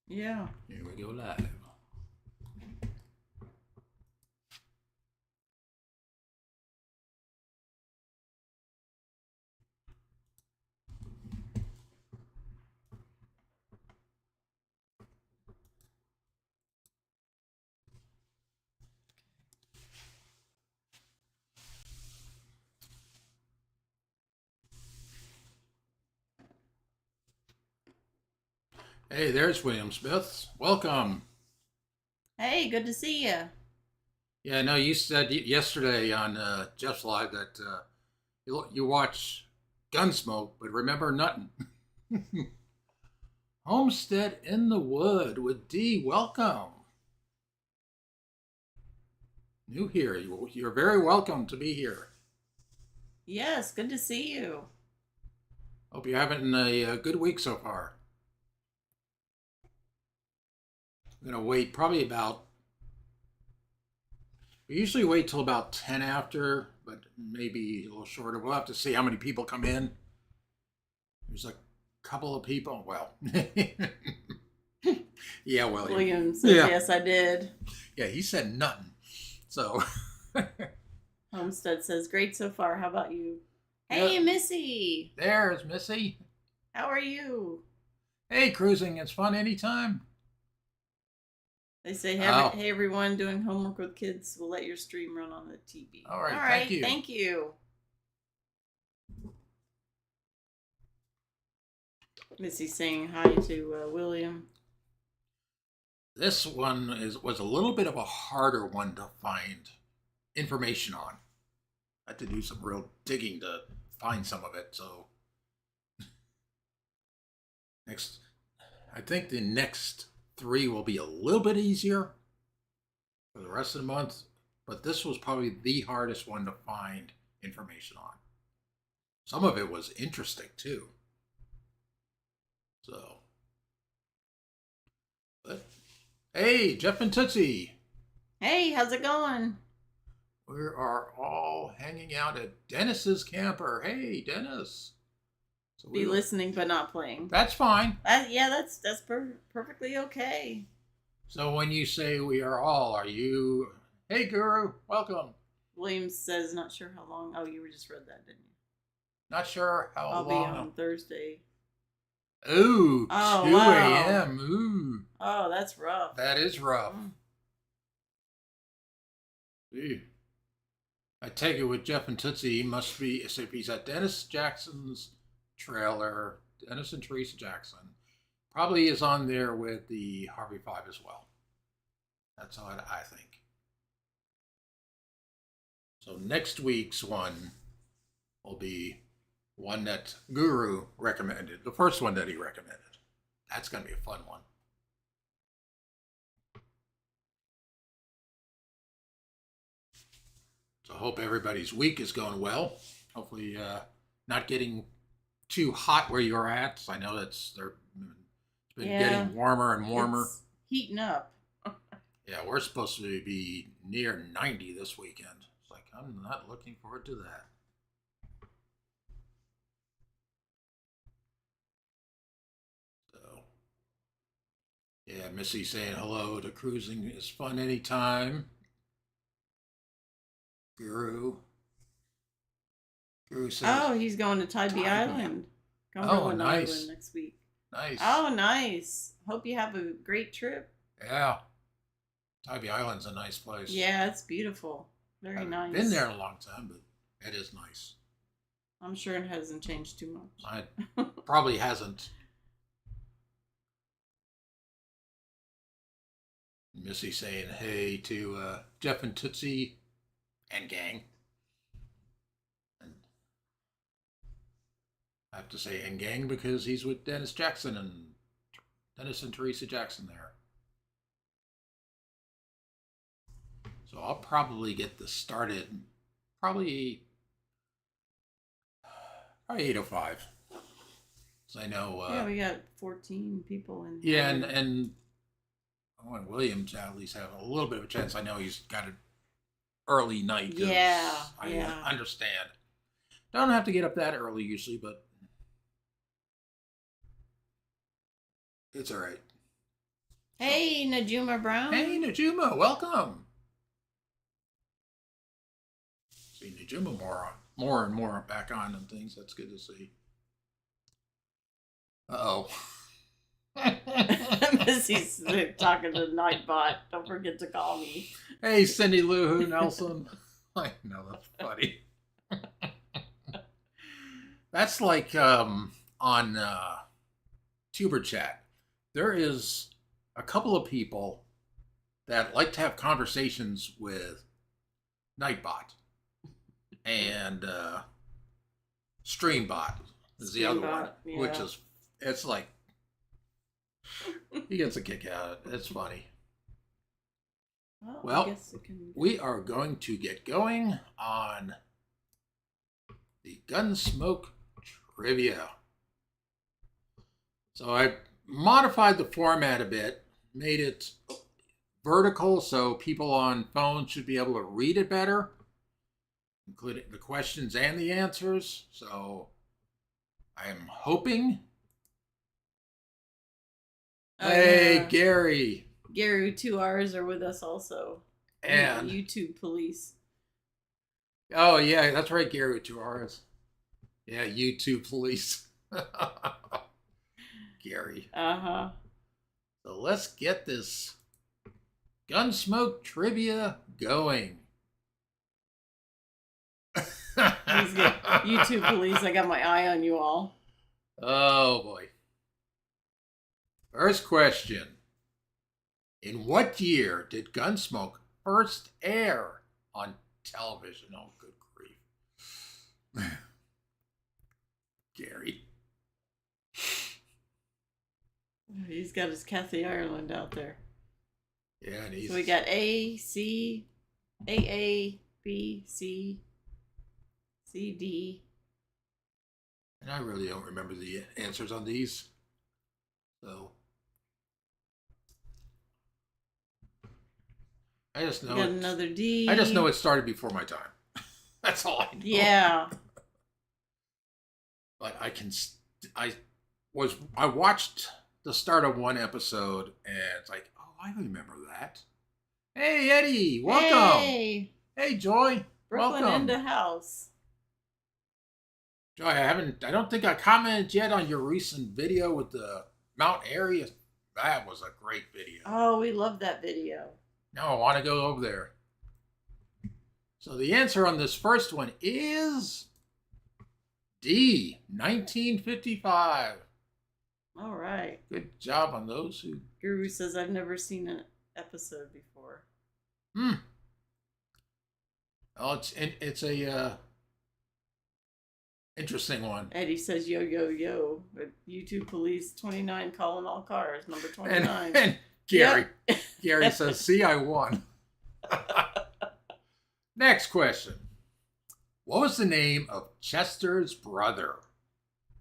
Yeah. Here we go live. Hey, there's William Smith. Welcome. Hey, good to see you. Yeah, no, you said yesterday on Jeff's Live that you watch Gunsmoke, but remember nothing. Homestead in the Wood with D. Welcome. New here. You're very welcome to be here. Yes, good to see you. Hope you're having a good week so far. I'm going to wait probably about, we usually wait till about 10 after, but maybe a little shorter. We'll have to see how many people come in. There's a couple of people. Well, yeah, William says, yeah. yes, I did. Yeah, he said nothing. So, Homestead says, great so far. How about you? Hey, Missy. There's Missy. How are you? Hey, cruising. It's fun anytime. They say, hey, everyone doing homework with kids, we'll let your stream run on the TV. All right, thank you. Thank you. Missy saying hi to William. This one was a little bit of a harder one to find information on. I had to do some real digging to find some of it. So I think the next 3 will be a little bit easier for the rest of the month, but this was probably the hardest one to find information on. Some of it was interesting too. So, but hey, Jeff and Tootsie. Hey, how's it going? We are all hanging out at Dennis's camper. Hey, Dennis. So be listening but not playing. That's fine. That's perfectly okay. So when you say we are all, are you? Hey, Guru, welcome. Williams says, not sure how long. Oh, you just read that, didn't you? Not sure how I'll long. I'll be on Thursday. Ooh, 2 a.m. Ooh. Oh, that's rough. That is rough. Ooh. I take it with Jeff and Tootsie, he must be, if he's at Dennis Jackson's trailer, Dennis and Teresa Jackson, probably is on there with the Harvey Five as well. That's what I think. So next week's one will be one that Guru recommended, the first one that he recommended. That's going to be a fun one. So I hope everybody's week is going well. Hopefully not getting too hot where you're at. I know it's been getting warmer and warmer. It's heating up. Yeah, we're supposed to be near 90 this weekend. It's like, I'm not looking forward to that. So, yeah, Missy saying hello to cruising is fun anytime. Guru says, oh, he's going to Tybee Island. Cumberland nice. Island next week. Nice. Oh, nice. Hope you have a great trip. Yeah. Tybee Island's a nice place. Yeah, it's beautiful. Very nice. I've been there a long time, but it is nice. I'm sure it hasn't changed too much. It probably hasn't. Missy saying hey to Jeff and Tootsie and gang. And I have to say and gang because he's with Dennis Jackson and Dennis and Teresa Jackson there. So I'll probably get this started probably 8:05. So I know. Yeah, we got 14 people in. Yeah, and I want William to at least have a little bit of a chance. I know he's got an early night. Yeah, I understand. Don't have to get up that early usually, but it's all right. Hey, Najuma Brown. Hey, Najuma, welcome. See Najuma more and more back on and things. That's good to see. Uh-oh. Missy's talking to Nightbot. Don't forget to call me. Hey, Cindy Lou Who Nelson. I know, that's funny. That's like on Tuber Chat. There is a couple of people that like to have conversations with Nightbot and Streambot is the other one, Yeah. which is, it's like, he gets a kick out of it. It's funny. Well, I guess it can... we are going to get going on the Gunsmoke Trivia. So I modified the format a bit, made it vertical so people on phones should be able to read it better, including the questions and the answers. So I am hoping. Hey, yeah. Gary. Gary, 2 hours are with us also. And YouTube police. Oh, yeah, that's right, Gary with 2 hours. Yeah, YouTube police. Gary. Uh-huh. So let's get this Gunsmoke Trivia going. He's good. YouTube police, I got my eye on you all. Oh, boy. First question. In what year did Gunsmoke first air on television? Oh, good grief. Gary. He's got his Kathy Ireland out there. Yeah, and he's... So we got A, C, A, B, C, C, D. And I really don't remember the answers on these. So I just know. Got another D. I just know it started before my time. That's all I know. Yeah. But I watched the start of one episode and it's like, oh, I remember that. Hey, Eddie, welcome. Hey, Joy, Brooklyn welcome. into house. Joy, I don't think I commented yet on your recent video with the Mount Airy. That was a great video. Oh, we love that video. Now I want to go over there. So the answer on this first one is D, 1955. All right. Good job on those who... Guru says, I've never seen an episode before. Oh, it's a interesting one. Eddie says, yo, yo, yo. But YouTube police 29 calling all cars, number 29. And Gary. Yep. Gary says, see, I won. Next question. What was the name of Chester's brother?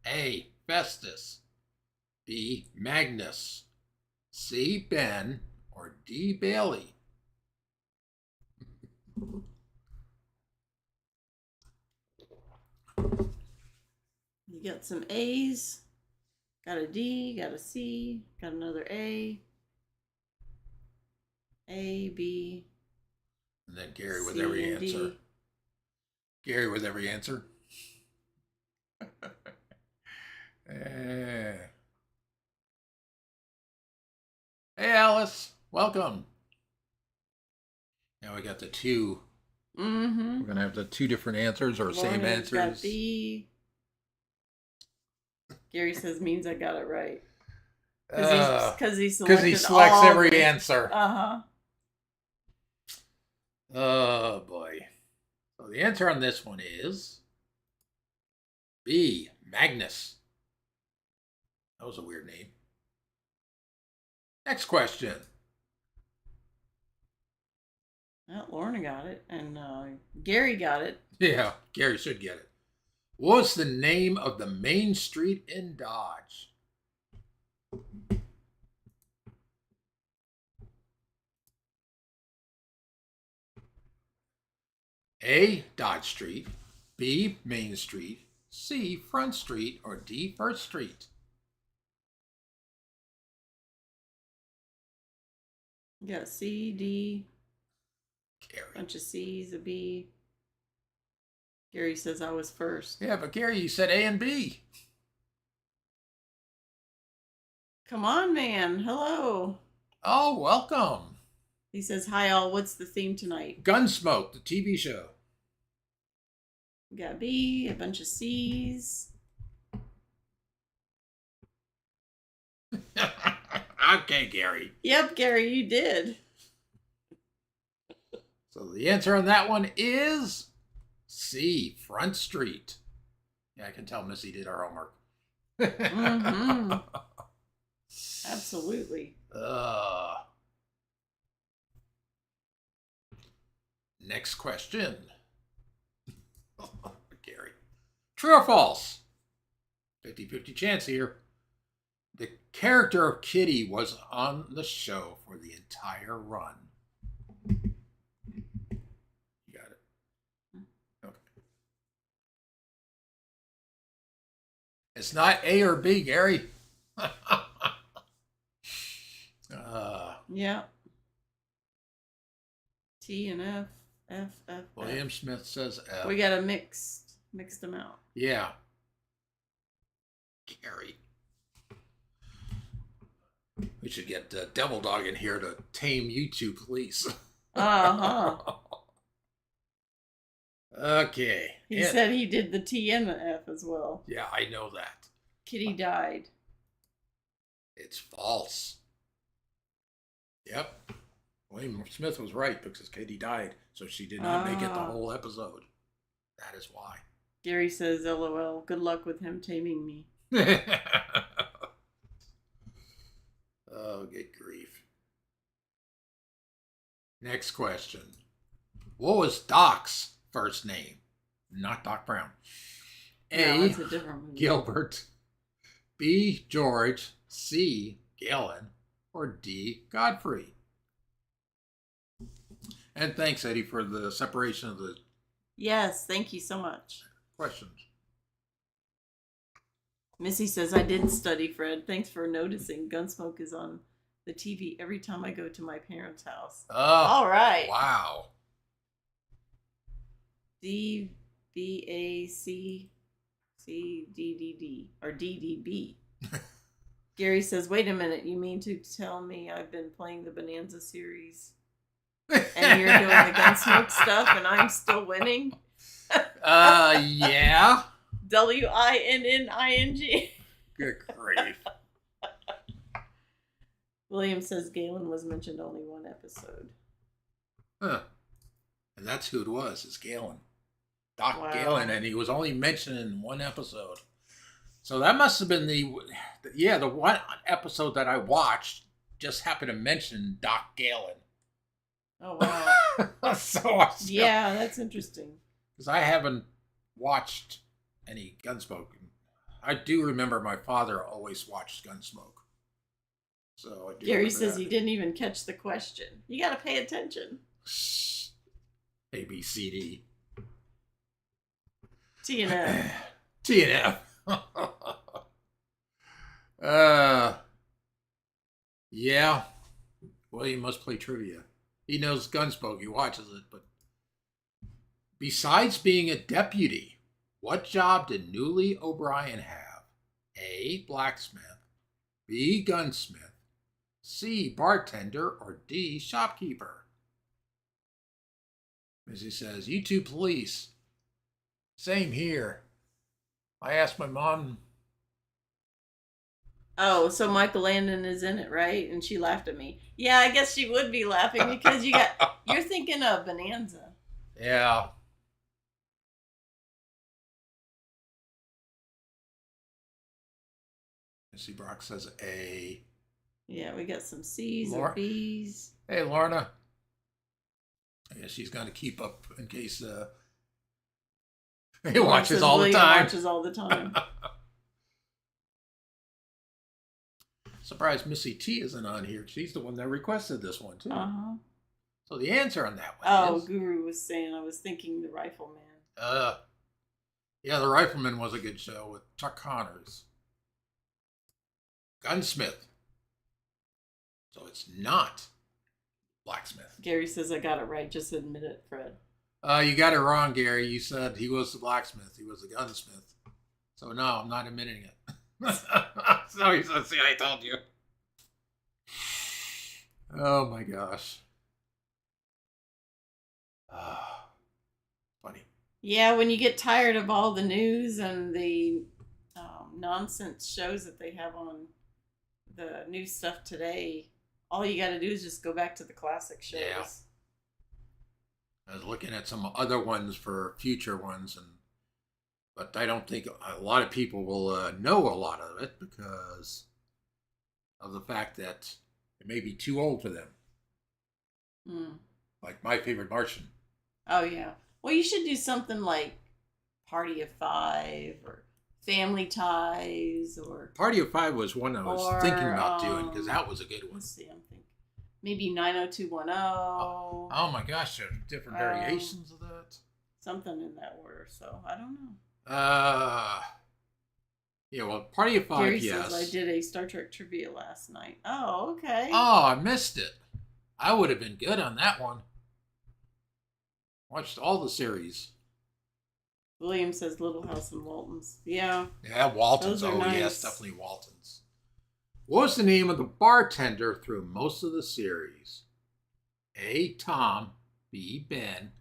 A, Festus. B, Magnus. C, Ben. Or D, Bailey. You got some A's. Got a D, got a C, got another A. A, B. And then Gary with C, every and answer. D. Gary with every answer. Hey, Alice. Welcome. Now we got the two. Mm-hmm. We're going to have the two different answers or same Lauren's got answers. B. Gary says means I got it right. Because he selects all every answer. Uh-huh. Oh, boy. So the answer on this one is B, Magnus. That was a weird name. Next question. Well, Lorna got it, and Gary got it. Yeah, Gary should get it. What's the name of the main street in Dodge? A, Dodge Street. B, Main Street. C, Front Street. Or D, First Street. You got C, D, Gary. bunch of C's, a B. Gary says I was first. Yeah, but Gary, you said A and B. Come on, man. Hello. Oh, welcome. He says, hi, all. What's the theme tonight? Gunsmoke, the TV show. We got B, a bunch of C's. Okay, Gary. Yep, Gary, you did. So the answer on that one is C, Front Street. Yeah, I can tell Missy did her homework. Mm-hmm. Absolutely. Next question. Gary. True or false? 50-50 chance here. The character of Kitty was on the show for the entire run. You got it. Okay. It's not A or B, Gary. Yeah. T and F, F, F. William F. Smith says F. We got to mix them out. Yeah. Gary. We should get Devil Dog in here to tame you two police. Uh-huh. Okay. He said he did the T and the F as well. Yeah, I know that. Kitty died. It's false. Yep. William Smith was right because Kitty died, so she did not make it the whole episode. That is why. Gary says, LOL, good luck with him taming me. Oh, good grief. Next question. What was Doc's first name? Not Doc Brown. A, that's a different movie. Gilbert. B, George. C, Galen. Or D, Godfrey. And thanks, Eddie, for the separation of the Yes, thank you so much. questions. Missy says, I did study, Fred. Thanks for noticing. Gunsmoke is on the TV every time I go to my parents' house. Oh, all right. Wow. D, B, A, C, C, D, D, D. Or D, D, B. Gary says, wait a minute. You mean to tell me I've been playing the Bonanza series and you're doing the Gunsmoke stuff and I'm still winning? Yeah. WINNING. Good grief. William says Galen was mentioned only one episode. Huh. And that's who it was. It's Galen. Doc Wow. Galen, and he was only mentioned in one episode. So that must have been the one episode that I watched just happened to mention Doc Galen. Oh, wow. Yeah, that's interesting. Because I haven't watched any Gunsmoke. I do remember my father always watched Gunsmoke. So I do Gary says that. he didn't even catch the question. You got to pay attention. A, B, C, D. T and F. T and F. Yeah. William must play trivia. He knows Gunsmoke. He watches it. But besides being a deputy, what job did Newly O'Brien have? A, blacksmith. B, gunsmith. C, bartender. Or D, shopkeeper. Missy says, you two police. Same here. I asked my mom. Oh, so Michael Landon is in it, right? And she laughed at me. Yeah, I guess she would be laughing because you're thinking of Bonanza. Yeah. Missy Brock says A. Yeah, we got some C's or B's. Hey, Lorna. I guess she's going to keep up in case he watches all the time. Watches all the time. Surprised Missy T isn't on here. She's the one that requested this one, too. Uh-huh. So the answer on that one is... Guru was saying I was thinking The Rifleman. Yeah, The Rifleman was a good show with Chuck Connors. Gunsmith. So it's not Blacksmith. Gary says I got it right. Just admit it, Fred. You got it wrong, Gary. You said he was the blacksmith. He was the gunsmith. So no, I'm not admitting it. So he said, see, I told you. Oh my gosh. Funny. Yeah, when you get tired of all the news and the nonsense shows that they have on the new stuff today, all you got to do is just go back to the classic shows. Yeah. I was looking at some other ones for future ones, but I don't think a lot of people will know a lot of it because of the fact that it may be too old for them. Like My Favorite Martian. Oh, yeah. Well, you should do something like Party of Five or Family Ties or... Party of Five was one I was thinking about doing because that was a good one. Let's see, I'm thinking. Maybe 90210. Oh my gosh, there are different variations of that. Something in that order, so I don't know. Yeah, well, Party of Five, Gary yes. says I did a Star Trek trivia last night. Oh, okay. Oh, I missed it. I would have been good on that one. Watched all the series. William says Little House and Waltons. Yeah. Yeah, Waltons. Those are nice. Yes, definitely Waltons. What was the name of the bartender through most of the series? A. Tom, B. Ben,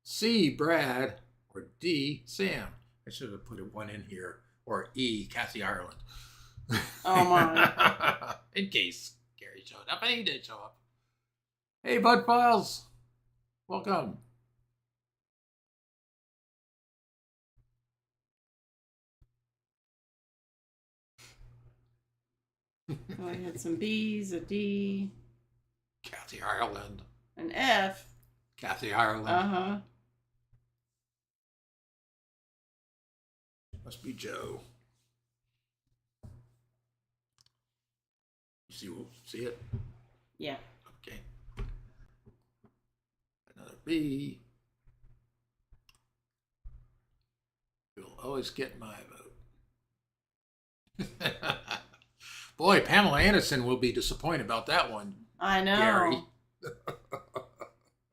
C. Brad, or D. Sam? I should have put one in here. Or E. Kathy Ireland. Oh my. In case Gary showed up, and he did show up. Hey, Bud Files. Welcome. Oh, I had some B's, a D, Kathy Ireland. an F. Kathy Ireland. Uh-huh. Must be Joe. See it? Yeah. Okay. Another B. You'll always get my vote. Boy, Pamela Anderson will be disappointed about that one. I know. Gary.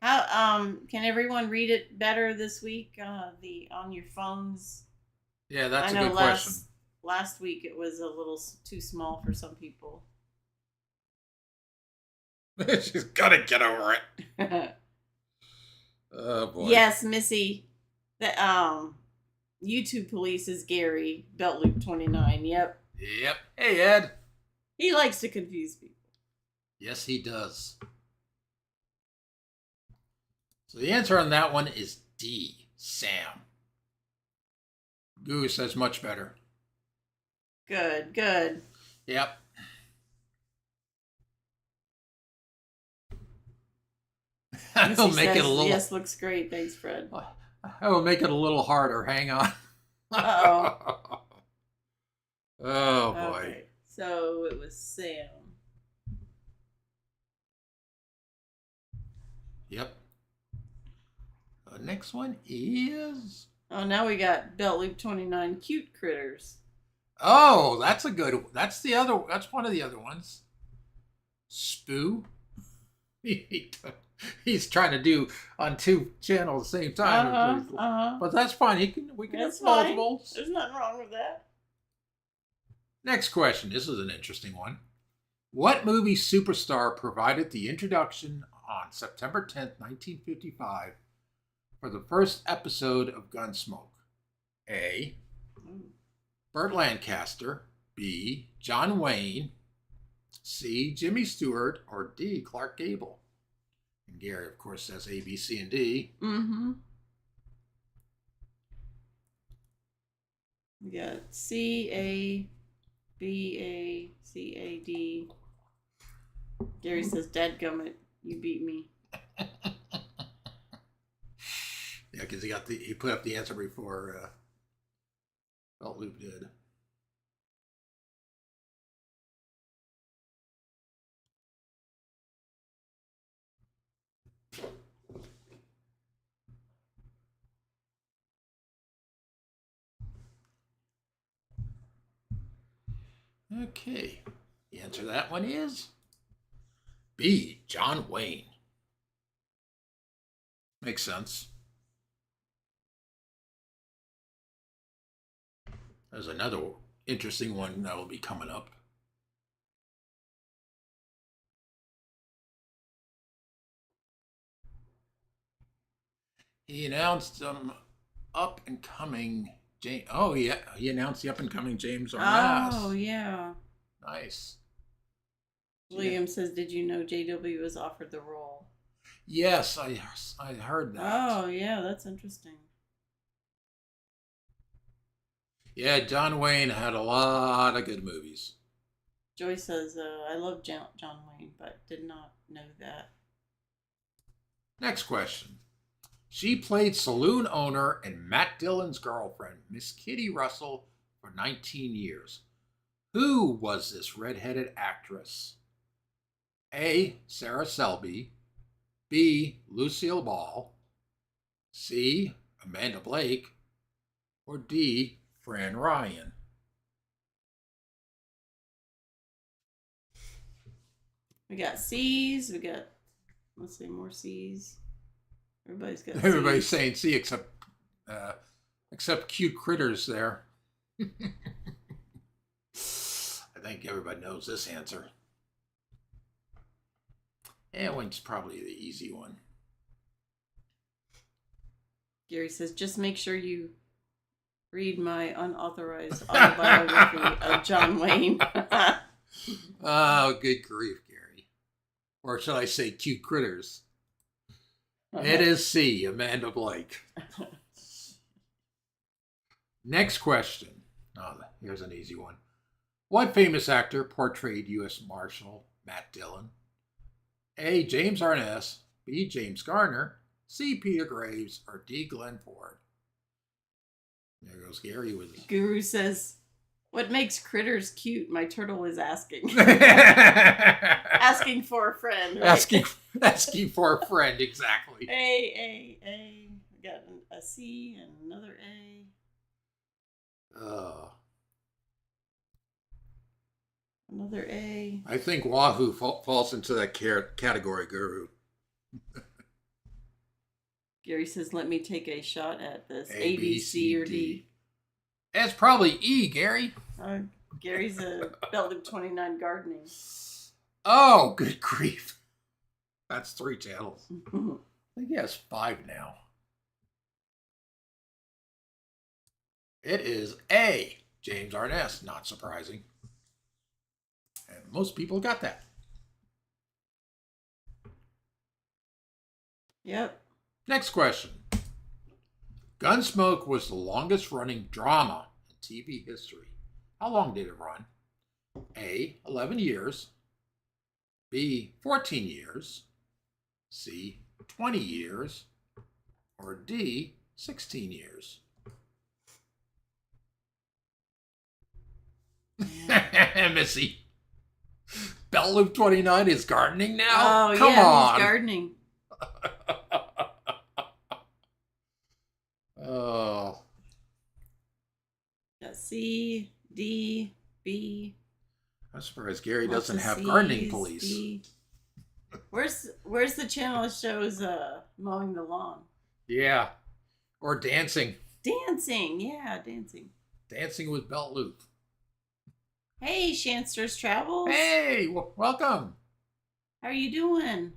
How can everyone read it better this week? On your phones. Yeah, that's I a know good question. Last week it was a little too small for some people. She's gotta get over it. Oh boy. Yes, Missy. The YouTube police is Gary, Belt Loop 29. Yep. Yep. Hey, Ed. He likes to confuse people. Yes, he does. So the answer on that one is D. Sam. Goose says much better. Good, good. Yep. I'll make it a little. Yes, looks great. Thanks, Fred. I will make it a little harder. Hang on. Uh-oh. Oh boy. Okay. So it was Sam. Yep. Next one is. Oh, now we got Belt Loop 29 Cute Critters. Oh, that's a good. That's the other. That's one of the other ones. Spoo. He's trying to do on two channels at the same time. But that's fine. We can have multiples. There's nothing wrong with that. Next question. This is an interesting one. What movie superstar provided the introduction on September 10th, 1955 for the first episode of Gunsmoke? A. Burt Lancaster. B. John Wayne. C. Jimmy Stewart. Or D. Clark Gable. And Gary, of course, says A, B, C, and D. Mm-hmm. We got C, A, B, A, C, A, D. Gary says, "Dadgummit, you beat me." Yeah, because he put up the answer before Belt Loop did. Okay, the answer to that one is B. John Wayne. Makes sense. There's another interesting one that will be coming up. He announced some up and coming James. Oh yeah, he announced the up and coming James Arnaz. Oh, yeah. Nice. William says, did you know JW was offered the role? Yes, I heard that. Oh, yeah, that's interesting. Yeah, John Wayne had a lot of good movies. Joy says, I love John Wayne, but did not know that. Next question. She played saloon owner and Matt Dillon's girlfriend, Miss Kitty Russell, for 19 years. Who was this redheaded actress? A. Sarah Selby. B. Lucille Ball. C. Amanda Blake. Or D. Fran Ryan. We got C's. We got, let's see, more C's. Everybody's got Everybody's C's. saying C except cute critters there. I think everybody knows this answer. That one's probably the easy one. Gary says, just make sure you read my unauthorized autobiography of John Wayne. Oh, good grief, Gary. Or should I say cute critters? It is C, Amanda Blake. Next question. Oh, here's an easy one. What famous actor portrayed U.S. Marshal Matt Dillon? A. James Arness. B. James Garner. C. Peter Graves. Or D. Glenn Ford. There goes Gary with his... Guru says, what makes critters cute? My turtle is asking. Asking for a friend. Right? Asking for a friend, exactly. A. We got a C and another A. Another A. I think Wahoo falls into that category, Guru. Gary says, let me take a shot at this. A, B, C, or D. It's probably E, Gary. Gary's a Belt Loop 29 gardening. Oh, good grief. That's 3 channels. I think he has 5 now. It is A, James Arness. Not surprising. And most people got that. Yep. Next question. Gunsmoke was the longest running drama in TV history. How long did it run? A, 11 years. B, 14 years. C, 20 years. Or D, 16 years. Missy. Belt Loop 29 is gardening now? Oh, Come yeah, on. he's gardening. Oh. Got C, D, B. I'm surprised Gary Lots doesn't of have C's, gardening police. D. Where's the channel that shows mowing the lawn? Yeah. Or dancing. Dancing, yeah, dancing. Dancing with Belt Loop. Hey, Shanster's Travels. Hey, welcome. How are you doing?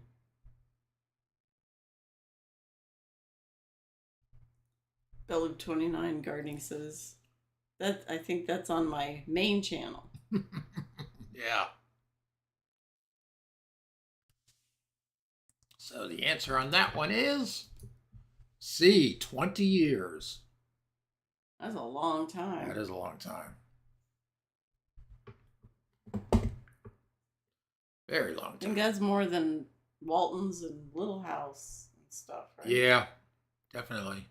Belt Loop 29 gardening says that I think that's on my main channel. Yeah. So the answer on that one is C, 20 years. That's a long time. That is a long time. Very long I time. think that's more than Walton's and Little House and stuff, right? Yeah, definitely.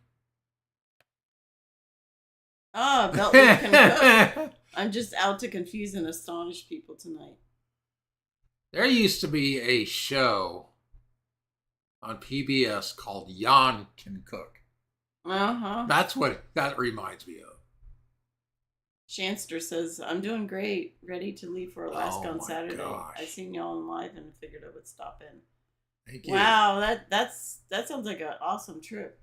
Oh, Belt Loop can cook. I'm just out to confuse and astonish people tonight. There used to be a show on PBS called Jan Can Cook. Uh-huh. That's what that reminds me of. Shanster says, I'm doing great. Ready to leave for Alaska Oh on my Saturday. gosh. I seen y'all on live and figured I would stop in. Thank you. Wow, that sounds like an awesome trip.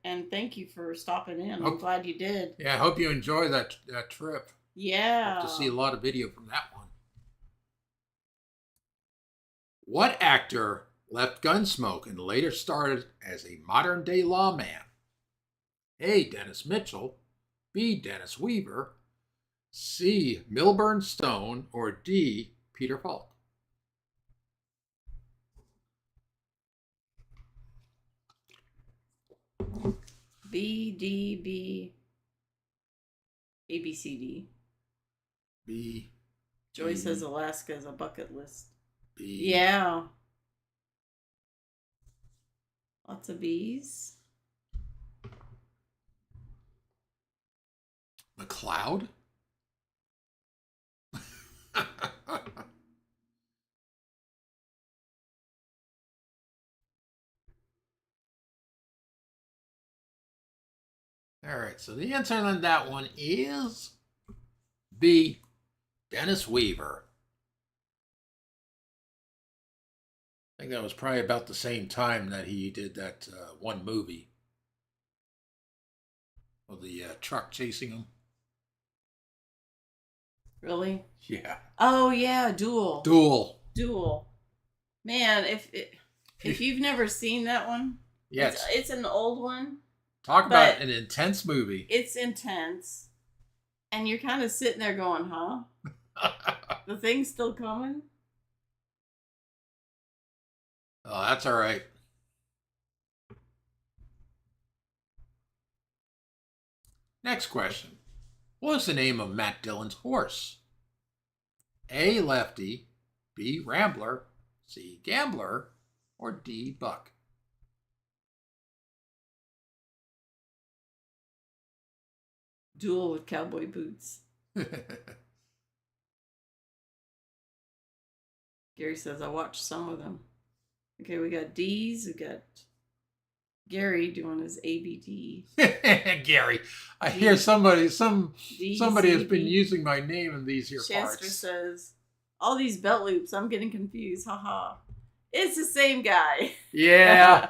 And thank you for stopping in. I'm glad you did. Yeah, I hope you enjoy that trip. Yeah. Hope to see a lot of video from that one. What actor left Gunsmoke and later started as a modern-day lawman? A. Dennis Mitchell, B. Dennis Weaver, C. Milburn Stone, or D. Peter Falk? B, D, B, A, B, C, D. B. Joy says Alaska is a bucket list. B. Yeah. Lots of B's. McLeod? All right, so the answer on that one is B. Dennis Weaver. I think that was probably about the same time that he did that one movie with the truck chasing him. Really? Yeah. Oh yeah, Duel. Duel. Man, if you've never seen that one, yes, it's an old one. Talk about an intense movie. It's intense, and you're kind of sitting there going, "Huh? The thing's still coming." Oh, that's all right. Next question. What was the name of Matt Dillon's horse? A. Lefty, B. Rambler, C. Gambler, or D. Buck? Duel with cowboy boots. Gary says I watched some of them. Okay, we got D's. We got Gary doing his ABD. Gary, I hear somebody has been using my name in these here Chester parts. says, all these belt loops, I'm getting confused. Haha. It's the same guy. Yeah.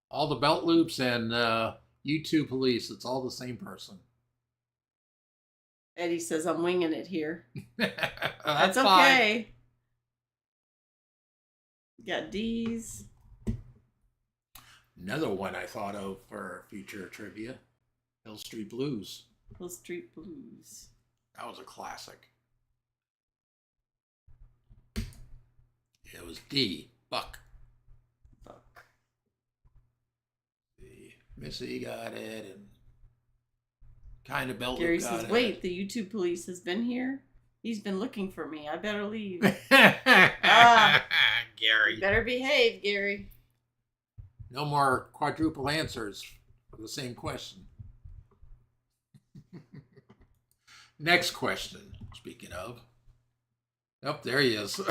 All the belt loops and YouTube police, it's all the same person. Eddie says, I'm winging it here. That's okay. Got D's. Another one I thought of for future trivia. Hill Street Blues. Hill Street Blues. That was a classic. It was D. Buck. Missy got it, and kind of Belt Gary got says, it. wait, the YouTube police has been here? He's been looking for me. I better leave. Gary. Better behave, Gary. No more quadruple answers for the same question. Next question. Speaking of. Oh, there he is.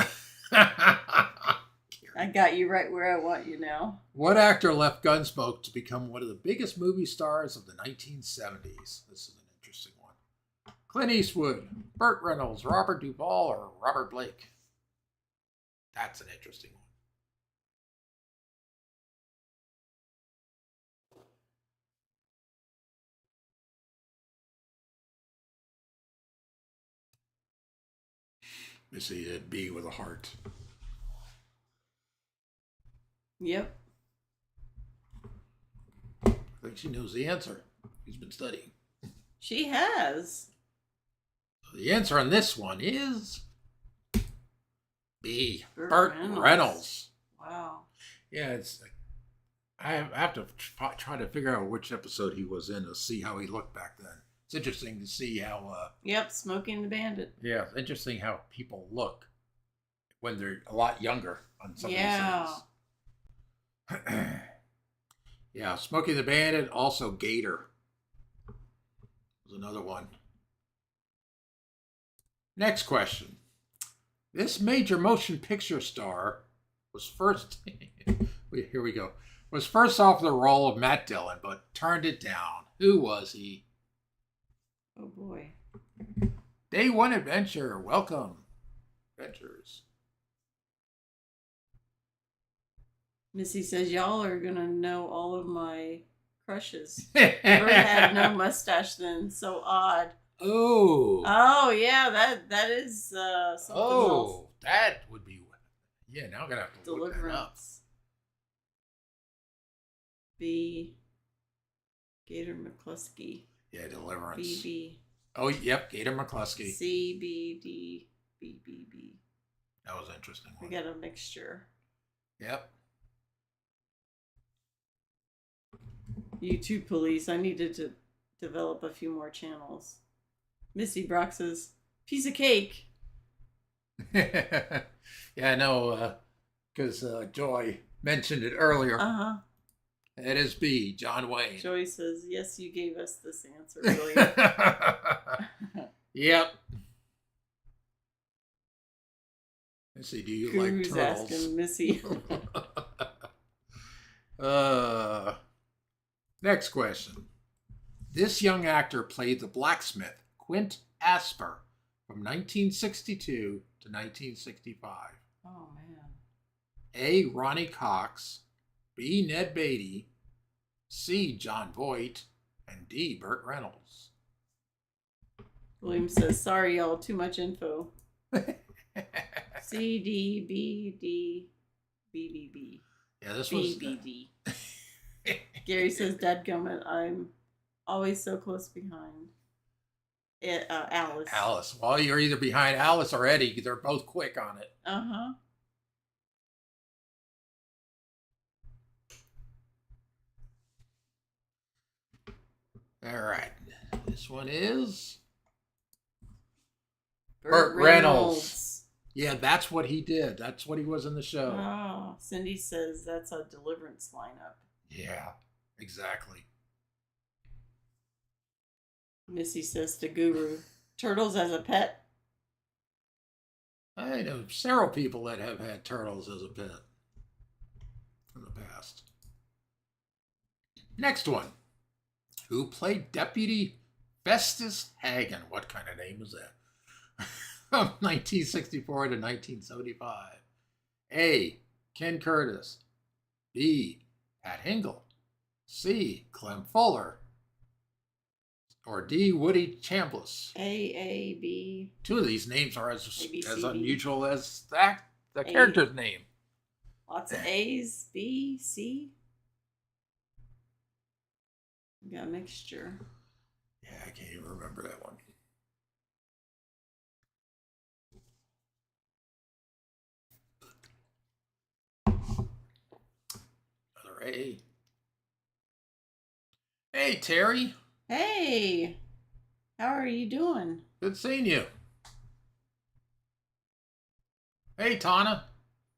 I got you right where I want you now. What actor left Gunsmoke to become one of the biggest movie stars of the 1970s? This is an interesting one. Clint Eastwood, Burt Reynolds, Robert Duvall, or Robert Blake? That's an interesting one. Let me see that B with a heart. Yep. I think she knows the answer. She's been studying. She has. So the answer on this one is B. Burt Reynolds. Wow. Yeah, it's. I have to try to figure out which episode he was in to see how he looked back then. It's interesting to see how. Yep, Smoking the Bandit. Yeah, it's interesting how people look when they're a lot younger on some of these things. Yeah, Smokey the Bandit, also Gator was another one. Next question. This major motion picture star was first here we go. Was first offered the role of Matt Dillon, but turned it down. Who was he? Oh boy. Day One Adventure. Welcome, adventures. Missy says, y'all are going to know all of my crushes. Bert had no mustache then. So odd. Oh. Oh, yeah. That is something else. Oh, that would be... Yeah, now I'm going to have to look that up. Deliverance. B. Gator McCluskey. Yeah, Deliverance. B. Oh, yep, Gator McCluskey. C, B, D, B, B, B. That was an interesting one. We got a mixture. Yep. YouTube police. I needed to develop a few more channels. Missy Brock says, piece of cake. Yeah, I know, because Joy mentioned it earlier. Uh-huh. It is B, John Wayne. Joy says, yes, you gave us this answer earlier. Yep. Missy, do you Guru's like turtles? asking Missy. Next question. This young actor played the blacksmith, Quint Asper, from 1962 to 1965. Oh, man. A. Ronnie Cox, B. Ned Beatty, C. John Voight, and D. Burt Reynolds. William says, sorry, y'all, too much info. C, D, B, D, B, B, B. Yeah, this B, was... B, D. Gary says, dadgummit, I'm always so close behind. Alice. Alice. Well, you're either behind Alice or Eddie. They're both quick on it. Uh-huh. All right. This one is... Burt Reynolds. Yeah, that's what he did. That's what he was in the show. Oh, Cindy says that's a Deliverance lineup. Yeah, exactly. Missy says to Guru, turtles as a pet? I know several people that have had turtles as a pet in the past. Next one. Who played Deputy Festus Hagen? What kind of name was that? From 1964 to 1975. A. Ken Curtis. B. Pat Hingle. C. Clem Fuller. Or D. Woody Chambliss. A, B. Two of these names are as ABCD. unusual as the character's name. Lots of A's, B, C. We got a mixture. Yeah, I can't even remember that one. Another A. Hey, Terry. Hey, how are you doing? Good seeing you. Hey, Tana.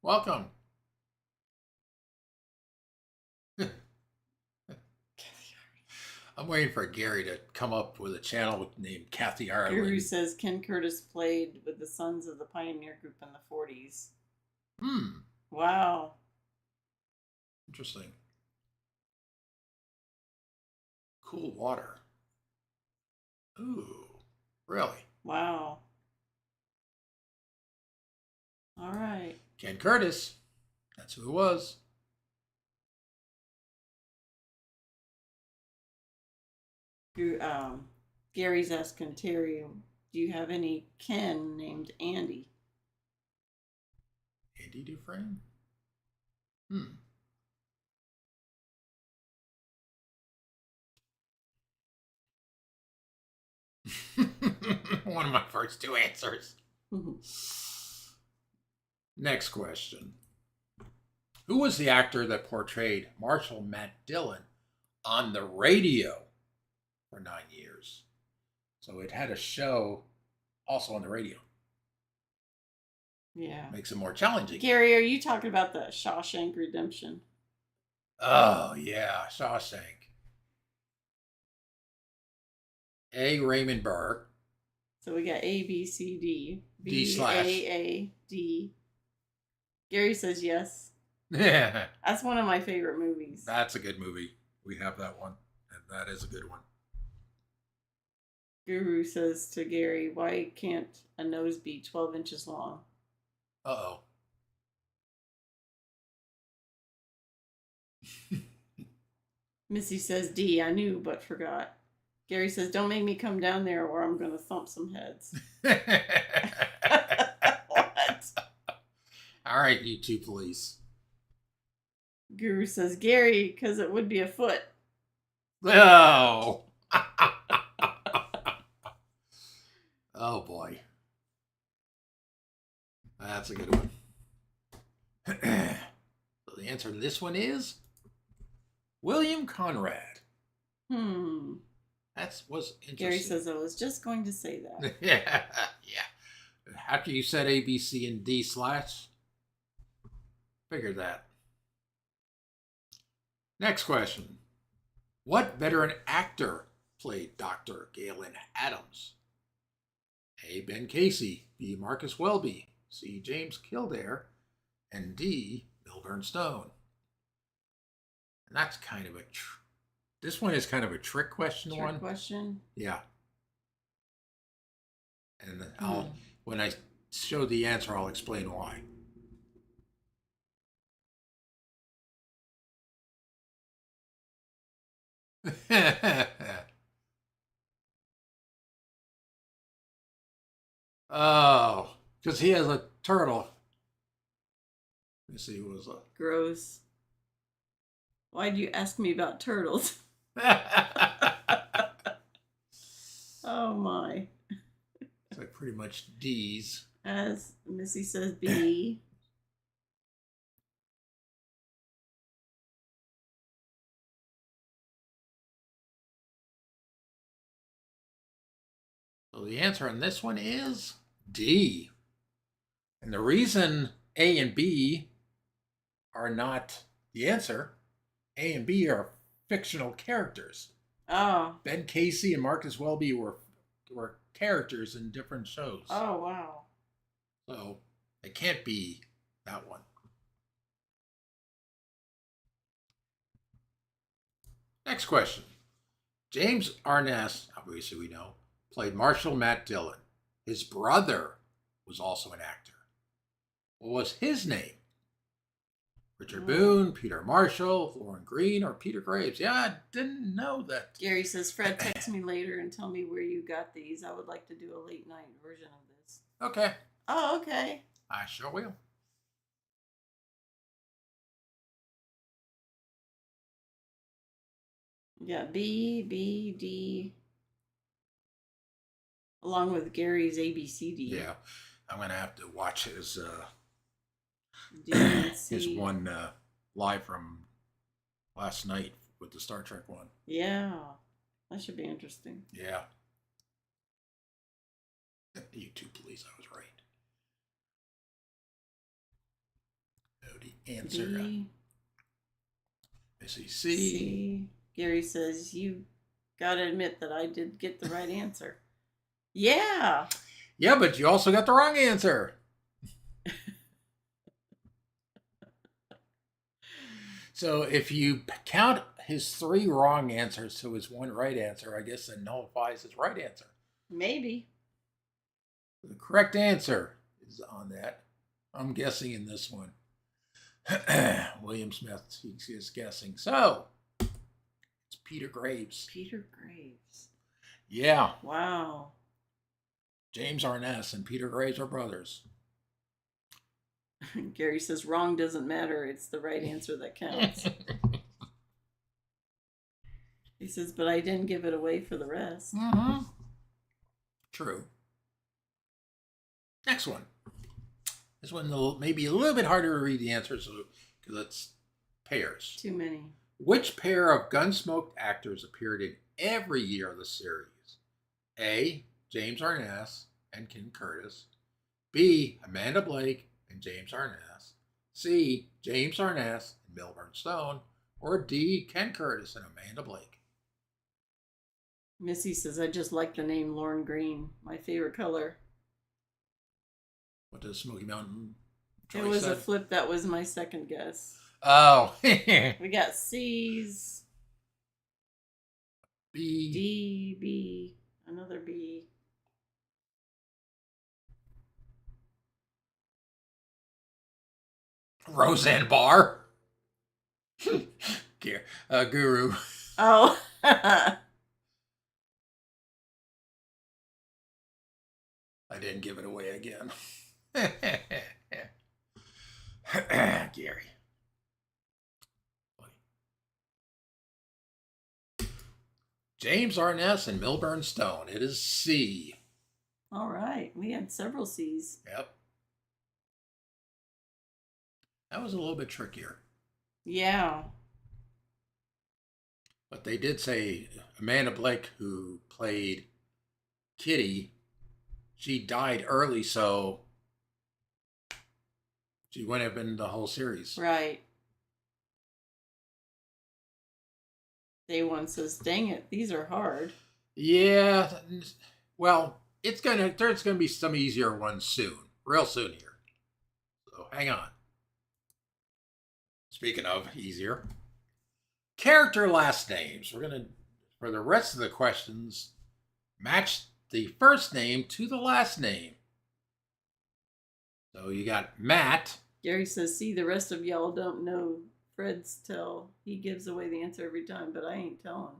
Welcome. I'm waiting for Gary to come up with a channel named Kathy Ireland. Guru says Ken Curtis played with the Sons of the Pioneer Group in the 40s. Wow. Interesting. Cool water. Ooh, really? Wow. All right. Ken Curtis. That's who it was. Gary's asking Terry, do you have any Ken named Andy? Andy Dufresne? One of my first two answers. Next question. Who was the actor that portrayed Marshal Matt Dillon on the radio for 9 years? So it had a show also on the radio. Yeah. Makes it more challenging. Gary, are you talking about the Shawshank Redemption? Oh, yeah. Shawshank. A. Raymond Burr. So we got A, B, C, D. D slash. A, D. Gary says yes. Yeah. That's one of my favorite movies. That's a good movie. We have that one. And that is a good one. Guru says to Gary, why can't a nose be 12 inches long? Uh-oh. Missy says D. I knew but forgot. Gary says, don't make me come down there or I'm going to thump some heads. What? All right, you two police. Guru says, Gary, because it would be a foot. Oh. Oh, boy. That's a good one. So the answer to this one is William Conrad. That was interesting. Gary says, I was just going to say that. Yeah. After you said A, B, C, and D slash, figured that. Next question. What veteran actor played Dr. Galen Adams? A, Ben Casey. B, Marcus Welby. C, James Kildare. And D, Milburn Stone. And that's kind of this one is kind of a trick question. Trick question? Yeah. And then when I show the answer, I'll explain why. Oh, because he has a turtle. Let me see who was up. Gross. Why'd you ask me about turtles? Oh my. So pretty much D's. As Missy says, B. So the answer on this one is D. And the reason A and B are not the answer, A and B are fictional characters. Oh. Ben Casey and Marcus Welby were characters in different shows. Oh, wow. So it can't be that one. Next question. James Arness, obviously we know, played Marshal Matt Dillon. His brother was also an actor. What was his name? Richard Boone, Peter Marshall, Lauren Green, or Peter Graves? Yeah, I didn't know that. Gary says, Fred, text me later and tell me where you got these. I would like to do a late night version of this. Okay. Oh, okay. I sure will. Yeah, B, B, D, along with Gary's ABCD. Yeah, I'm going to have to watch his one live from last night with the Star Trek one. Yeah, that should be interesting. Yeah. You two, please. I was right. So the answer. B, C. C. Gary says, you got to admit that I did get the right answer. Yeah. Yeah, but you also got the wrong answer. So if you count his 3 wrong answers to his 1 right answer, I guess that nullifies his right answer. Maybe. The correct answer is on that. I'm guessing in this one. William Smith, he is guessing. So, it's Peter Graves. Peter Graves. Yeah. Wow. James Arness and Peter Graves are brothers. Gary says, wrong doesn't matter. It's the right answer that counts. He says, but I didn't give it away for the rest. Mm-hmm. True. Next one. This one may be a little bit harder to read the answers because it's pairs. Too many. Which pair of Gunsmoke actors appeared in every year of the series? A, James Arness and Ken Curtis. B, Amanda Blake and James Arness. C, James Arness and Milburn Stone. Or D, Ken Curtis and Amanda Blake. Missy says, I just like the name Lauren Green. My favorite color. What does Smoky Mountain Troy It was said? A flip. That was my second guess. Oh. We got C's. B. D, B. Another B. Roseanne Barr. Guru. Oh. I didn't give it away again. Gary. James Arness and Milburn Stone. It is C. All right. We had several C's. Yep. That was a little bit trickier. Yeah. But they did say Amanda Blake, who played Kitty, she died early, so she wouldn't have been the whole series. Right. Day one says, dang it, these are hard. Yeah. Well, there's gonna be some easier ones soon. Real soon here. So hang on. Speaking of easier. Character last names. We're gonna, for the rest of the questions, match the first name to the last name. So you got Matt. Gary says, see, the rest of y'all don't know Fred's tell. He gives away the answer every time, but I ain't telling.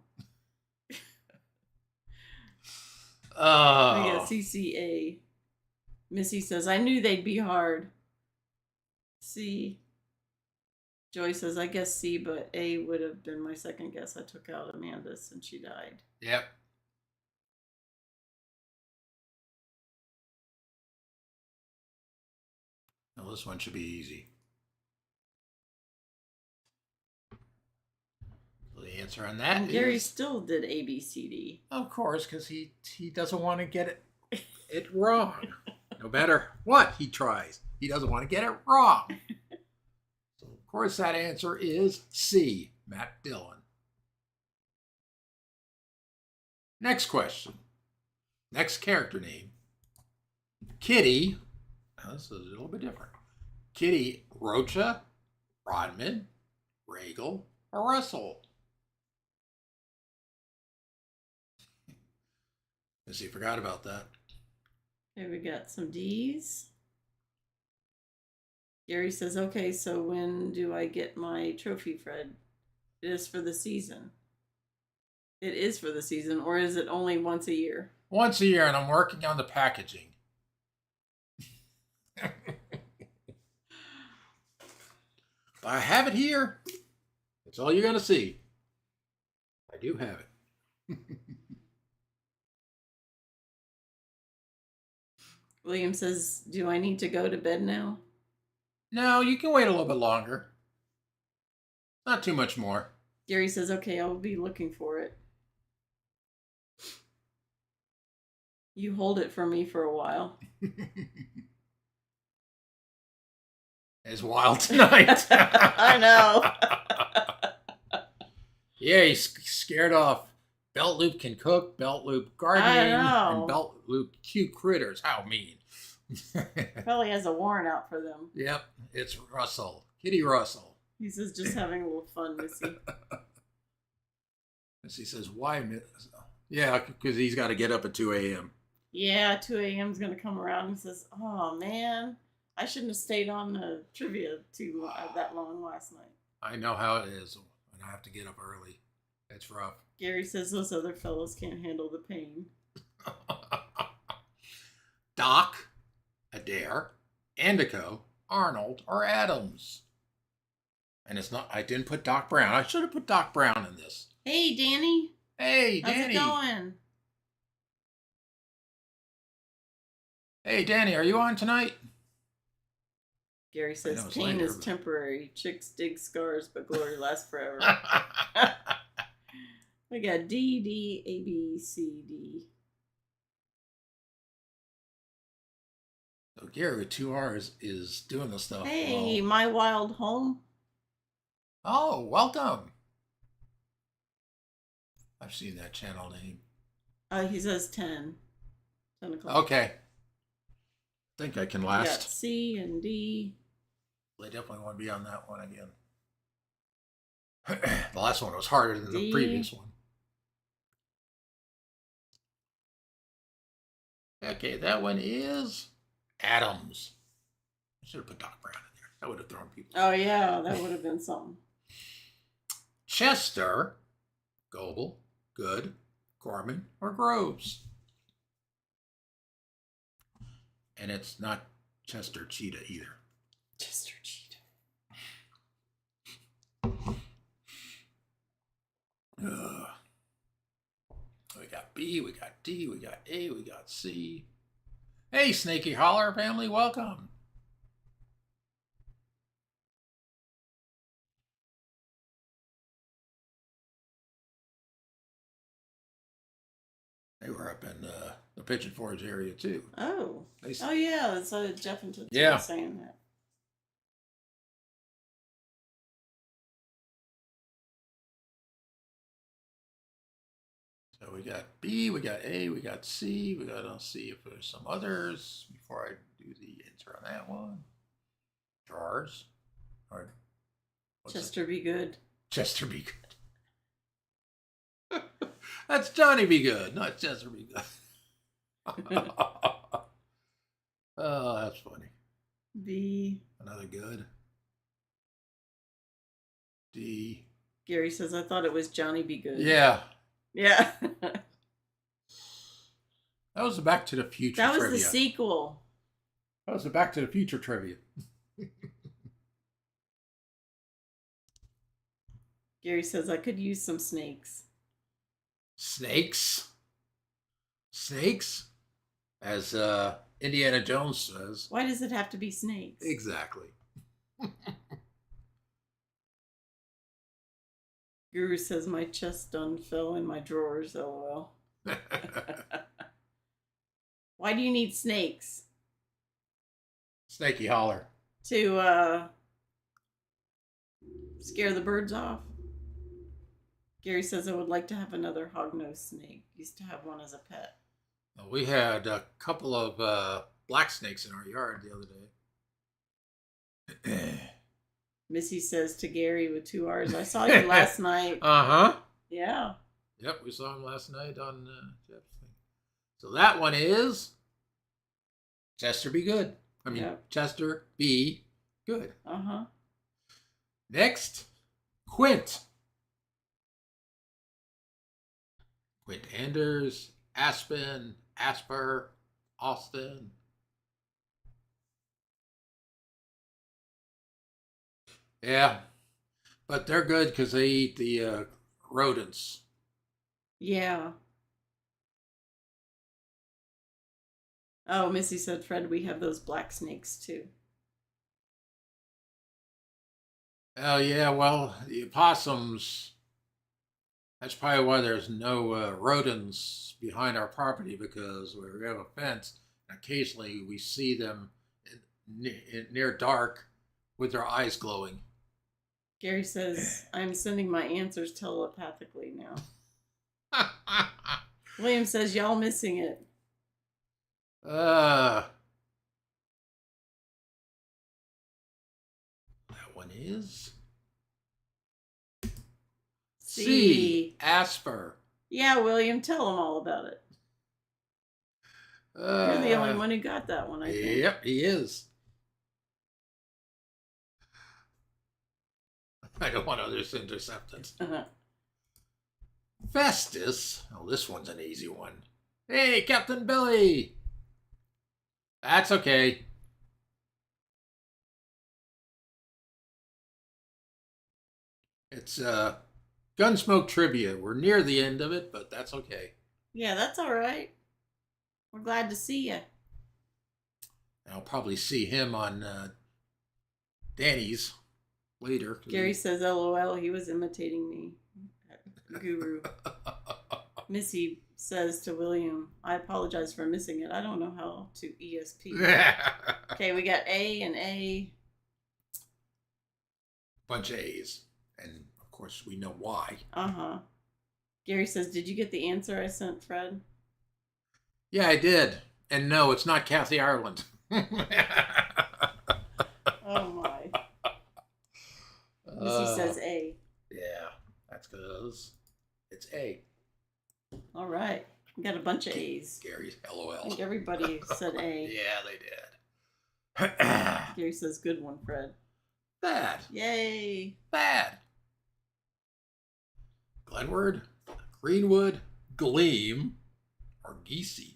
Oh. We got CCA. Missy says, I knew they'd be hard. C. Joy says, I guess C, but A would have been my second guess. I took out Amanda since she died. Yep. Well, this one should be easy. So the answer on that and is... Gary still did A, B, C, D. Of course, because he doesn't want to get it wrong. No matter what he tries, he doesn't want to get it wrong. So, of course, that answer is C, Matt Dillon. Next question. Next character name. Kitty. Now, this is a little bit different. Kitty Rocha, Rodman, Regal, or Russell? Let's see, forgot about that. Okay, we got some D's. Gary says, okay, so when do I get my trophy, Fred? It is for the season. It is for the season, or is it only once a year? Once a year, and I'm working on the packaging. I have it here. That's all you're going to see. I do have it. William says, do I need to go to bed now? No, you can wait a little bit longer. Not too much more. Gary says, okay, I'll be looking for it. You hold it for me for a while. It's wild tonight. I know. Yeah, he's scared off belt loop can cook, belt loop gardening, and belt loop cute critters. How mean. Probably has a warrant out for them. Yep, it's Russell. Kitty Russell. He says, just having a little fun, Missy. Missy says, why? Yeah, because he's got to get up at 2 a.m. Yeah, 2 a.m. is going to come around and says, oh, man, I shouldn't have stayed on the trivia that long last night. I know how it is when I have to get up early. It's rough. Gary says those other fellows can't handle the pain. Doc, Adair, Endico, Arnold, or Adams. And it's not, I didn't put Doc Brown. I should have put Doc Brown in this. Hey, Danny. Hey, Danny. How's it going? Hey, Danny, are you on tonight? Gary says, pain is temporary. Chicks dig scars, but glory lasts forever. We got D, D, A, B, C, D. So Gary with 2 R's is doing the stuff. Hey, My Wild Home. Oh, welcome. I've seen that channel name. He says 10. 10 o'clock. Okay. I think I can last. We got C and D. They definitely want to be on that one again. The last one was harder than the previous one. Okay, that one is Adams. I should have put Doc Brown in there. That would have thrown people. Oh, yeah, that would have been something. Chester, Goebel, Good, Gorman, or Groves. And it's not Chester Cheetah either. Chester Cheetah. We got B, we got D, we got A, we got C. Hey, Snaky Holler family, welcome. They were up in the Pigeon Forge area too. Oh. Oh, yeah. That's Jeff and Tootsie Yeah. were saying that. So we got B, we got A, we got C. We got to see if there's some others before I do the answer on that one. Drawers. Or Chester Be Good. Chester Be Good. That's Johnny Be Good, not Chester Be Good. Oh, that's funny. B. Another good. D. Gary says, I thought it was Johnny Be Good. Yeah. Yeah. That was the Back to the Future That was trivia. the sequel. That was the Back to the Future trivia. Gary says, I could use some snakes. Snakes? Snakes? As Indiana Jones says. Why does it have to be snakes? Exactly. Guru says, my chest done fell in my drawers, lol. Why do you need snakes? Snaky Holler. To scare the birds off? Gary says, I would like to have another hognose snake. Used to have one as a pet. We had a couple of black snakes in our yard the other day. Missy says to Gary with 2 R's, I saw you last night. Uh-huh. Yeah. Yep, we saw him last night on Jeff's thing. So that one is Chester Be Good. I mean, Yep. Chester Be Good. Uh-huh. Next, Quint. Quint Anders, Aspen, Asper, Austin. Yeah, but they're good because they eat the rodents. Yeah. Oh, Missy said, Fred, we have those black snakes too. Oh, yeah, well, the opossums, that's probably why there's no rodents behind our property, because we have a fence, and occasionally we see them near dark with their eyes glowing. Gary says, I'm sending my answers telepathically now. William says, y'all missing it. That one is C. Asper. Yeah, William, tell him all about it. You're the only one who got that one, I think. Yep, he is. I don't want others to intercept it. Festus. Oh, this one's an easy one. Hey, Captain Billy. That's okay. It's Gunsmoke Trivia. We're near the end of it, but that's okay. Yeah, that's all right. We're glad to see you. And I'll probably see him on Danny's later. Gary says, LOL, he was imitating me. Guru. Missy says to William, I apologize for missing it. I don't know how to ESP. Okay, we got A and A. Bunch of A's. And, of course, we know why. Uh-huh. Gary says, did you get the answer I sent Fred? Yeah, I did. And no, it's not Kathy Ireland. Oh, my. Missy says A. Yeah, that's because it's A. All right. We got a bunch of A's. Gary's LOL. I think everybody said A. Yeah, they did. Gary says, good one, Fred. Bad. Yay. Bad. Glenward, Greenwood, Gleam, or Geesey.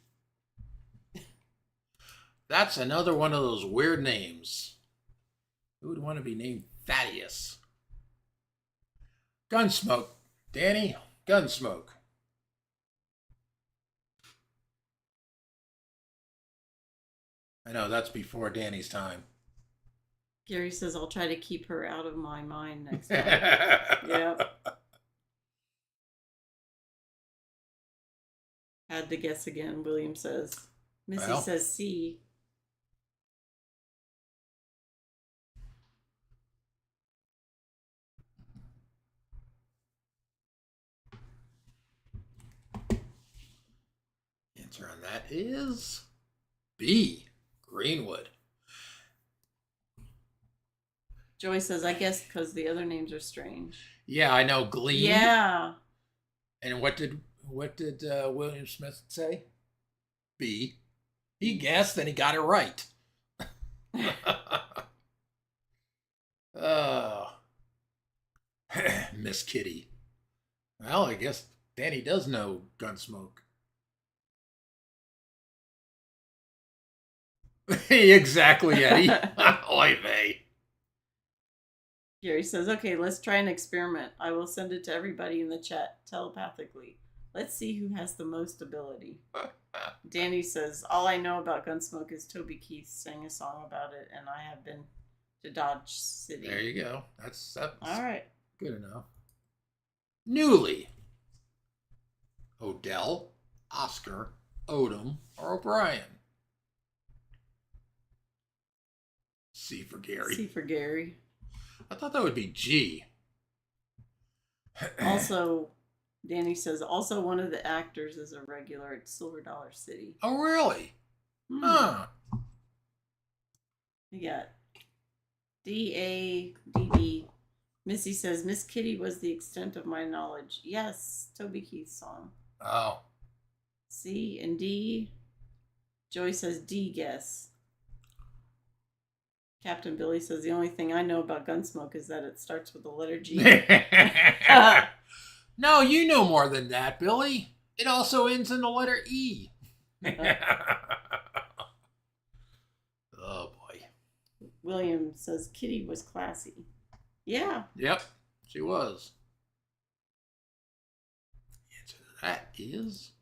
That's another one of those weird names. Who would want to be named Thaddeus? Gunsmoke. Danny, Gunsmoke. I know, that's before Danny's time. Gary says, I'll try to keep her out of my mind next time. Yep. Had to guess again, William says. Missy says C. Answer on that is B. Greenwood. Joy says, I guess because the other names are strange. Yeah, I know. Gleam. Yeah. And what did William Smith say? B. He guessed and he got it right. Oh. Miss Kitty. Well, I guess Danny does know Gunsmoke. Exactly, Eddie. Oy vey. Gary says, okay, let's try an experiment. I will send it to everybody in the chat telepathically. Let's see who has the most ability. Danny says, all I know about Gunsmoke is Toby Keith sang a song about it, and I have been to Dodge City. There you go. That's all right. Good enough. Newly. Odell, Oscar, Odom, or O'Brien. C for Gary. C for Gary. I thought that would be G. Also, Danny says, also one of the actors is a regular at Silver Dollar City. Oh, really? Huh. We got D-A-D-D. Missy says, Miss Kitty was the extent of my knowledge. Yes, Toby Keith's song. Oh. C and D. Joy says D, guess. Captain Billy says, the only thing I know about Gunsmoke is that it starts with the letter G. No, you know more than that, Billy. It also ends in the letter E. Oh, boy. William says, Kitty was classy. Yeah. Yep, she was. The answer to that is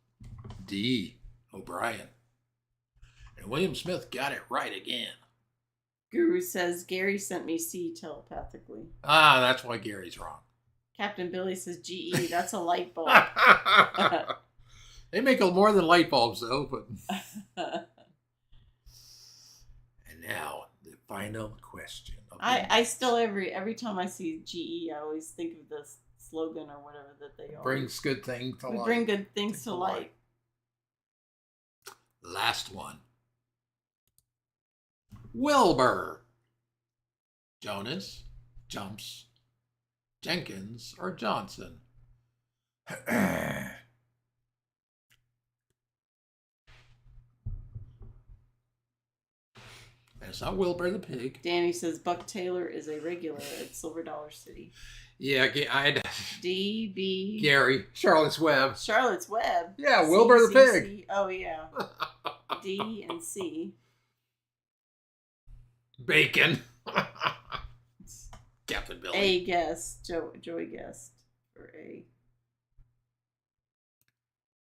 D, O'Brien. And William Smith got it right again. Guru says, Gary sent me C telepathically. Ah, that's why Gary's wrong. Captain Billy says, GE, that's a light bulb. They make more than light bulbs, though. But and now the final question. I still every time I see GE, I always think of the slogan or whatever that they are. Brings good things to light. Bring good things to light. Last one. Wilbur. Jonas, Jumps, Jenkins, or Johnson? And it's not Wilbur the pig. Danny says Buck Taylor is a regular at Silver Dollar City. Yeah, I'd... D, B... Gary. Charlotte's Web. Charlotte's Web. Yeah, C, Wilbur the C, pig. C. Oh, yeah. D and C. Bacon. Captain Billy. A guessed. Joey guessed for A.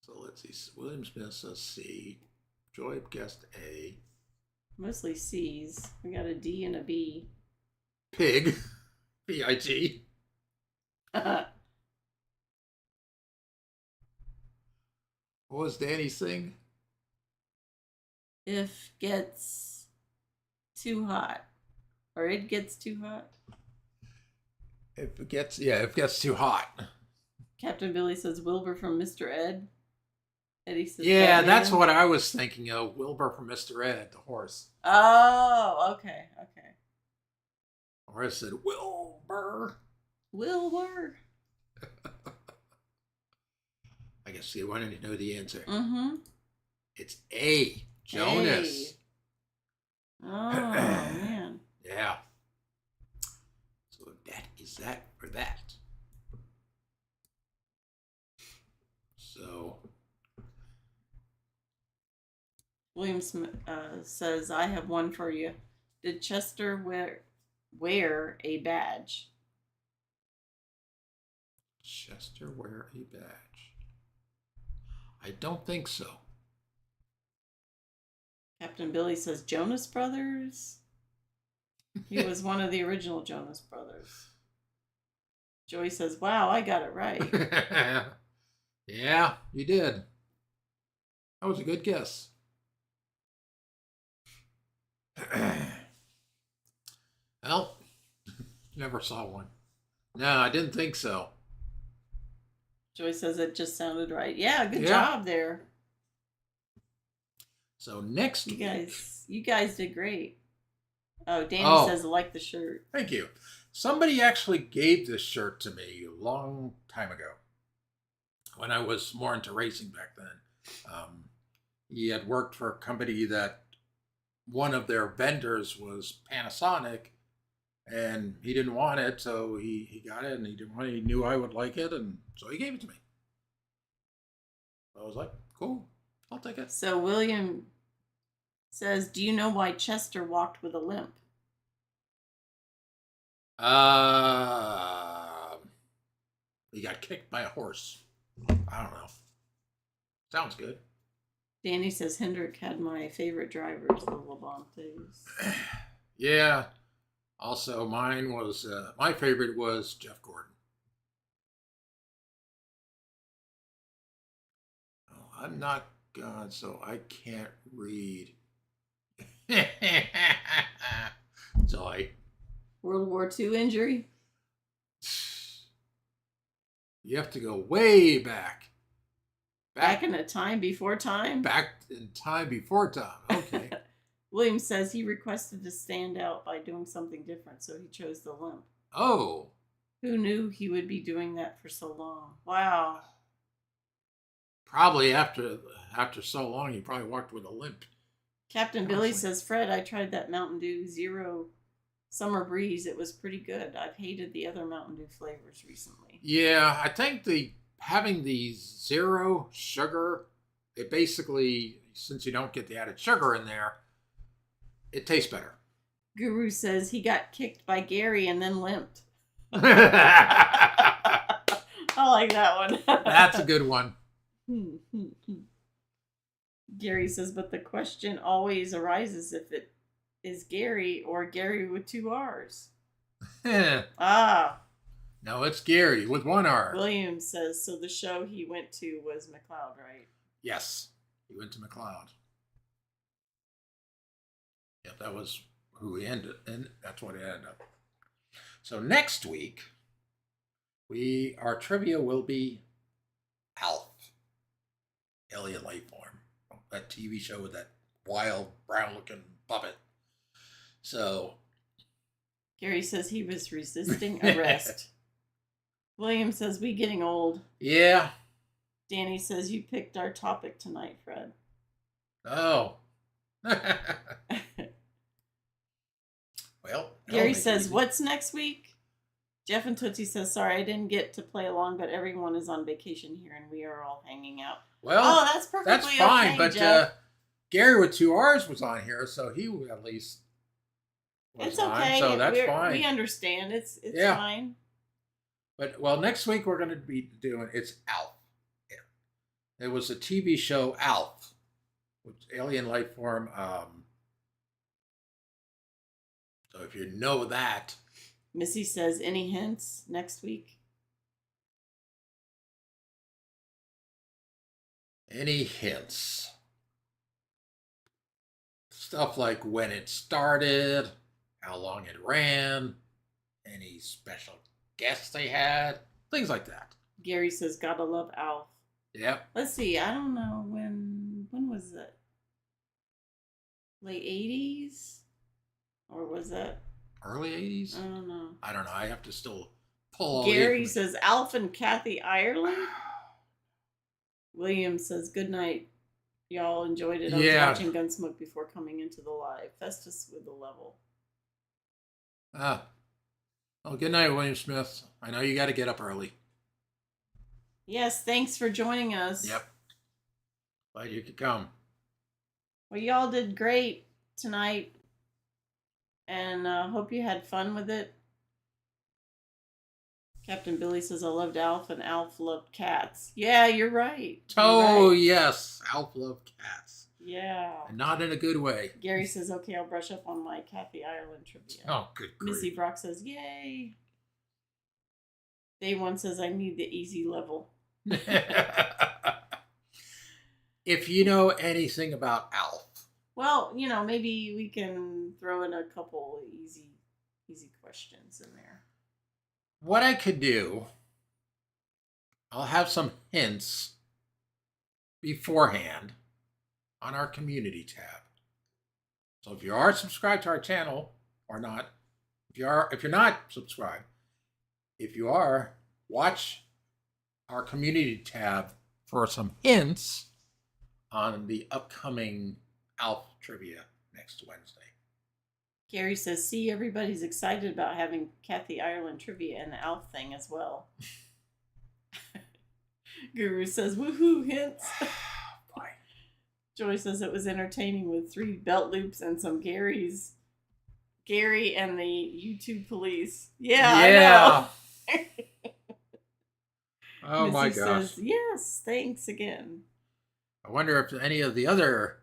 So let's see. William Smith says C. Joy guessed A. Mostly C's. We got a D and a B. Pig. P-I-G. What was Danny's thing? If gets too hot. Or it gets too hot. If it gets too hot. Captain Billy says Wilbur from Mr. Ed. Eddie says Yeah, Batman. that's what I was thinking of. Wilbur from Mr. Ed, the horse. Oh, okay. Or I said Wilbur. Wilbur. I guess you wanted to know the answer. Mm-hmm. It's A. Jonas. A. Oh, man. Yeah. So that is that for that. So, William says, I have one for you. Did Chester wear a badge? Chester wear a badge? I don't think so. Captain Billy says, Jonas Brothers? He was one of the original Jonas Brothers. Joey says, wow, I got it right. Yeah, you did. That was a good guess. Well, never saw one. No, I didn't think so. Joey says it just sounded right. Yeah, good job there. So next you week, you guys did great. Oh, Danny says I like the shirt. Thank you. Somebody actually gave this shirt to me a long time ago when I was more into racing back then. He had worked for a company that one of their vendors was Panasonic, and he didn't want it, so he got it, and he didn't want it. He knew I would like it, and so he gave it to me. I was like, cool, I'll take it. So William says, do you know why Chester walked with a limp? He got kicked by a horse. I don't know. Sounds good. Danny says Hendrick had my favorite drivers, the Levantes. Yeah. Also, mine was my favorite was Jeff Gordon. Oh, I'm not God, so I can't read. So World War II injury. You have to go way back. Back in a time before time? Back in time before time. Okay. William says he requested to stand out by doing something different, so he chose the limp. Oh. Who knew he would be doing that for so long? Wow. Probably after so long, he probably walked with a limp. Captain Billy says, Fred, I tried that Mountain Dew Zero Summer Breeze. It was pretty good. I've hated the other Mountain Dew flavors recently. Yeah, I think having the zero sugar, it basically, since you don't get the added sugar in there, it tastes better. Guru says he got kicked by Gary and then limped. I like that one. That's a good one. Gary says, but the question always arises if it is Gary or Gary with 2 R's. No, it's Gary with 1 R. William says, so the show he went to was McLeod, right? Yes, he went to McLeod. Yep, that was who he ended, and that's what it ended up. So next week, our trivia will be Alf, Alien Life Form, that TV show with that wild brown-looking puppet. So Gary says he was resisting arrest. William says we getting old. Yeah. Danny says you picked our topic tonight, Fred. Oh. Well, Gary says, what's next week? Jeff and Tootsie says, sorry, I didn't get to play along, but everyone is on vacation here and we are all hanging out. Well, that's perfectly that's fine, okay, but Jeff. Gary with 2 R's was on here, so he at least was it's on, okay. so that's fine. We understand. It's fine. But, well, next week we're going to be doing, it's Alf. It was a TV show, Alf, which Alien Life Form. So if you know that. Missy says, any hints next week? Any hints? Stuff like when it started, how long it ran, any special guests they had, things like that. Gary says, gotta love Alf. Yep. Let's see. I don't know when was it? Late 80s? Or was that early 80s? I don't know. I don't know. I have to still pull all Gary says Alf and Kathy Ireland. William says good night. Y'all enjoyed it. I was watching Gunsmoke before coming into the live. Festus with the level. Well, good night, William Smith. I know you got to get up early. Yes, thanks for joining us. Yep. Glad you could come. Well, y'all did great tonight, and hope you had fun with it. Captain Billy says, I loved Alf, and Alf loved cats. Yeah, you're right. Oh, right. yes. Alf loved cats. Yeah. And not in a good way. Gary says, okay, I'll brush up on my Kathy Ireland trivia. Oh, good grief. Missy Brock says, yay. Day one says, I need the easy level. If you know anything about Alf. Well, maybe we can throw in a couple easy questions in there. What I could do, I'll have some hints beforehand on our community tab. So if you are subscribed to our channel or not, if you're not subscribed, if you are, watch our community tab for some hints on the upcoming Alf trivia next Wednesday. Gary says, see, everybody's excited about having Kathy Ireland trivia and the Alf thing as well. Guru says, woohoo, hints. Boy. Joy says it was entertaining with 3 belt loops and some Gary and the YouTube police. Yeah. I know. Oh, my Missy gosh. says, yes, thanks again. I wonder if any of the other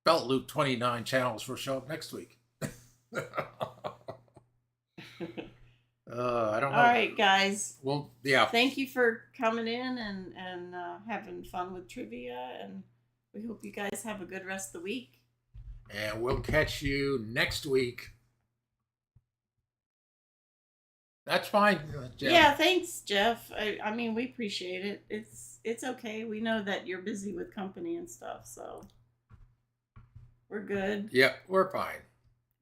Belt Loop 29 channels will show up next week. I don't know. All right, guys. Well, yeah. Thank you for coming in and having fun with trivia, and we hope you guys have a good rest of the week. And we'll catch you next week. That's fine, Jeff. Yeah, thanks, Jeff. I mean, we appreciate it. It's okay. We know that you're busy with company and stuff, so we're good. Yep, we're fine.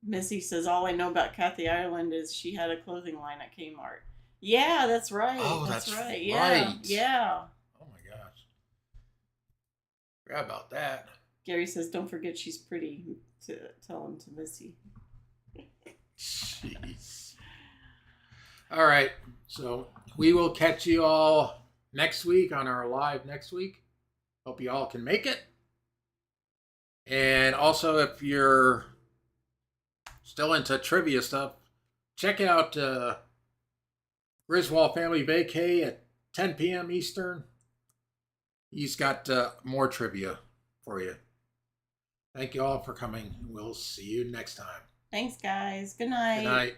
Missy says, all I know about Kathy Ireland is she had a clothing line at Kmart. Yeah, that's right. Oh, that's right. Yeah, yeah. Oh, my gosh. Forgot about that. Gary says, don't forget she's pretty. To tell him to Missy. Jeez. All right. So we will catch you all next week on our live next week. Hope you all can make it. And also, if you're still into trivia stuff, check out Griswold Family Vacay at 10 p.m. Eastern. He's got more trivia for you. Thank you all for coming. We'll see you next time. Thanks, guys. Good night. Good night.